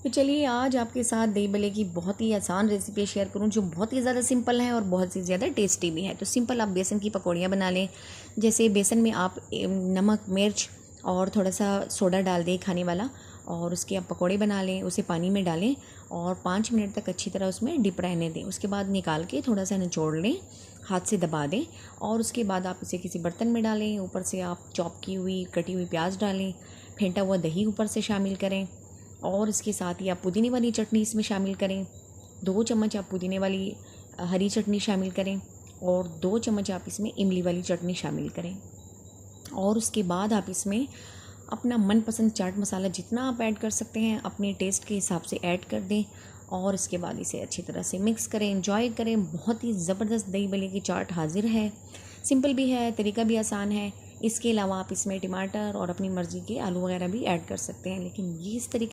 तो चलिए आज आपके साथ दही भल्ले की बहुत ही आसान रेसिपी शेयर करूं जो बहुत ही ज़्यादा सिंपल है और बहुत ही ज़्यादा टेस्टी भी है। तो सिंपल आप बेसन की पकौड़ियाँ बना लें। जैसे बेसन में आप नमक, मिर्च और थोड़ा सा सोडा डाल दें खाने वाला, और उसके आप पकौड़े बना लें। उसे पानी में डालें और 5 मिनट तक अच्छी तरह उसमें डिप रहने दें। उसके बाद निकाल के थोड़ा सा निचोड़ लें, हाथ से दबा दें, और उसके बाद आप इसे किसी बर्तन में डालें। ऊपर से आप चॉप की हुई कटी हुई प्याज डालें, फेंटा हुआ दही ऊपर से शामिल करें, और इसके साथ ही आप पुदीने वाली चटनी इसमें शामिल करें। 2 चम्मच आप पुदीने वाली हरी चटनी शामिल करें, और 2 चम्मच आप इसमें इमली वाली चटनी शामिल करें। और उसके बाद आप इसमें अपना मनपसंद चाट मसाला जितना आप ऐड कर सकते हैं अपने टेस्ट के हिसाब से ऐड कर दें, और इसके बाद इसे अच्छी तरह से मिक्स करें, एंजॉय करें। बहुत ही ज़बरदस्त दही भल्ले की चाट हाजिर है। सिंपल भी है, तरीका भी आसान है। इसके अलावा आप इसमें टमाटर और अपनी मर्ज़ी के आलू वगैरह भी ऐड कर सकते हैं, लेकिन ये इस तरीके